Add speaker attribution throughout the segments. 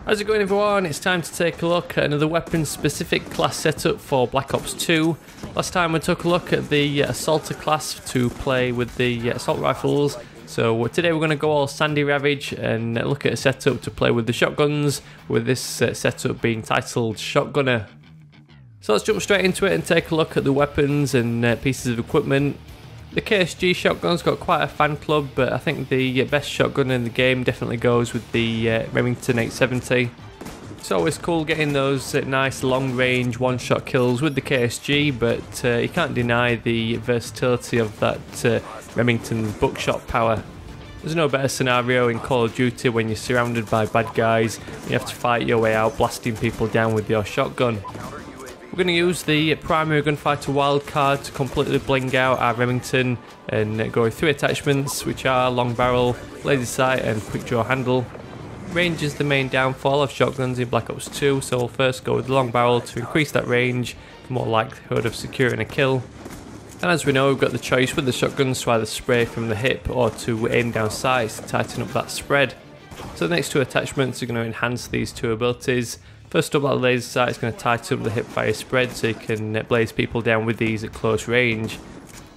Speaker 1: How's it going everyone? It's time to take a look at another weapon specific class setup for Black Ops 2. Last time we took a look at the Assaulter class to play with the assault rifles. So today we're going to go all Sandy Ravage and look at a setup to play with the shotguns, with this setup being titled Shotgunner. So let's jump straight into it and take a look at the weapons and pieces of equipment. The KSG shotgun's got quite a fan club, but I think the best shotgun in the game definitely goes with the Remington 870. It's always cool getting those nice long range one-shot kills with the KSG, but you can't deny the versatility of that Remington buckshot power. There's no better scenario in Call of Duty when you're surrounded by bad guys and you have to fight your way out blasting people down with your shotgun. We're going to use the primary gunfighter wildcard to completely bling out our Remington and go with 3 attachments, which are long barrel, laser sight and quick draw handle. Range is the main downfall of shotguns in Black Ops 2, so we'll first go with the long barrel to increase that range, for more likelihood of securing a kill. And as we know, we've got the choice with the shotguns to either spray from the hip or to aim down sights to tighten up that spread. So the next 2 attachments are going to enhance these 2 abilities. First up, that laser sight is going to tighten up the hip fire spread so you can blaze people down with these at close range.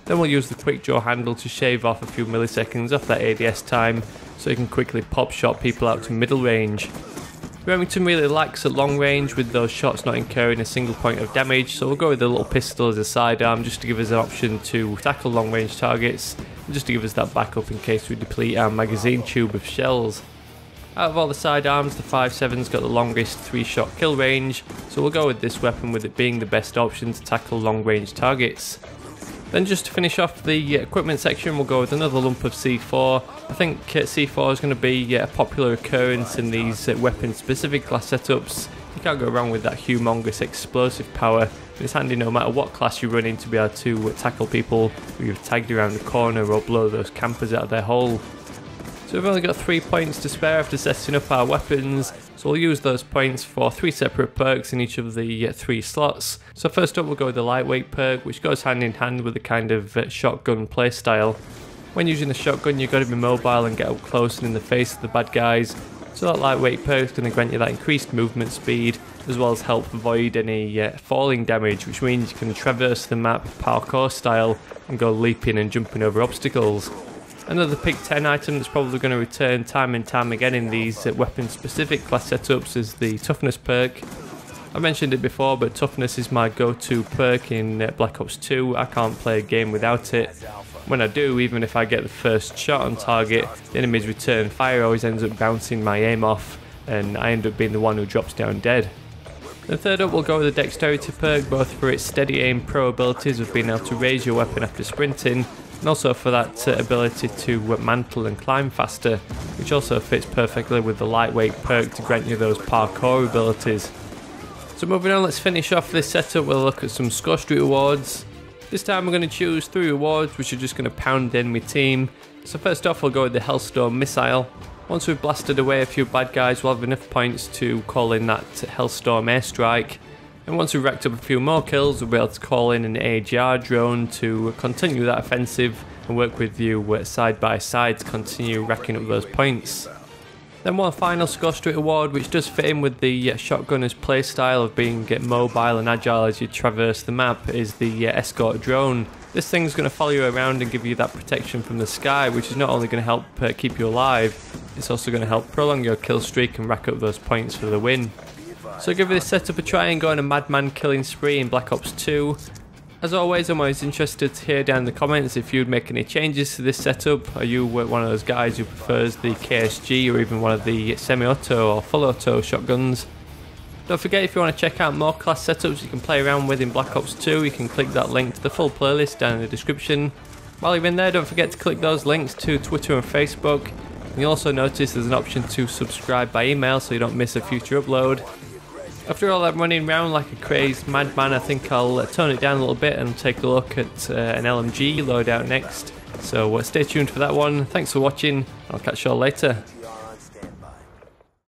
Speaker 1: Then we'll use the quick draw handle to shave off a few milliseconds off that ADS time so you can quickly pop shot people out to middle range. Remington really lacks at long range with those shots not incurring a single point of damage, so we'll go with the little pistol as a sidearm just to give us an option to tackle long range targets and just to give us that backup in case we deplete our magazine tube of shells. Out of all the sidearms, the 5.7's got the longest 3-shot kill range, so we'll go with this weapon with it being the best option to tackle long range targets. Then just to finish off the equipment section, we'll go with another lump of C4. I think C4 is going to be a popular occurrence in these weapon specific class setups. You can't go wrong with that humongous explosive power. It's handy no matter what class you run in to be able to tackle people who you've tagged around the corner or blow those campers out of their hole. So we've only got 3 points to spare after setting up our weapons, so we'll use those points for 3 separate perks in each of the 3 slots. So first up we'll go with the lightweight perk, which goes hand in hand with the kind of shotgun playstyle. When using the shotgun you've got to be mobile and get up close and in the face of the bad guys, so that lightweight perk is going to grant you that increased movement speed, as well as help avoid any falling damage, which means you can traverse the map parkour style and go leaping and jumping over obstacles. Another pick 10 item that's probably going to return time and time again in these weapon specific class setups is the Toughness perk. I mentioned it before, but Toughness is my go-to perk in Black Ops 2. I can't play a game without it. When I do, even if I get the first shot on target, the enemy's return fire always ends up bouncing my aim off and I end up being the one who drops down dead. Then third up we'll go with the Dexterity perk, both for its steady aim pro abilities of being able to raise your weapon after sprinting, and also for that ability to mantle and climb faster, which also fits perfectly with the lightweight perk to grant you those parkour abilities. So moving on, let's finish off this setup. We'll look at some Score Street awards. This time we're going to choose 3 awards which are just going to pound the enemy team. So first off we'll go with the Hellstorm missile. Once we've blasted away a few bad guys we'll have enough points to call in that Hellstorm airstrike. And once we've racked up a few more kills, we'll be able to call in an Escort Drone to continue that offensive and work with you side by side to continue racking up those points. Then one final Score Street award, which does fit in with the shotgunner's playstyle of being mobile and agile as you traverse the map, is the Escort Drone. This thing's going to follow you around and give you that protection from the sky, which is not only going to help keep you alive, it's also going to help prolong your kill streak and rack up those points for the win. So give this setup a try and go on a madman killing spree in Black Ops 2. As always, I'm always interested to hear down in the comments if you'd make any changes to this setup. Are you one of those guys who prefers the KSG or even one of the semi-auto or full auto shotguns? Don't forget, if you want to check out more class setups you can play around with in Black Ops 2, you can click that link to the full playlist down in the description. While you're in there, don't forget to click those links to Twitter and Facebook. You'll also notice there's an option to subscribe by email so you don't miss a future upload. After all that running around like a crazed madman, I think I'll tone it down a little bit and take a look at an LMG loadout next. So stay tuned for that one. Thanks for watching. I'll catch you all later.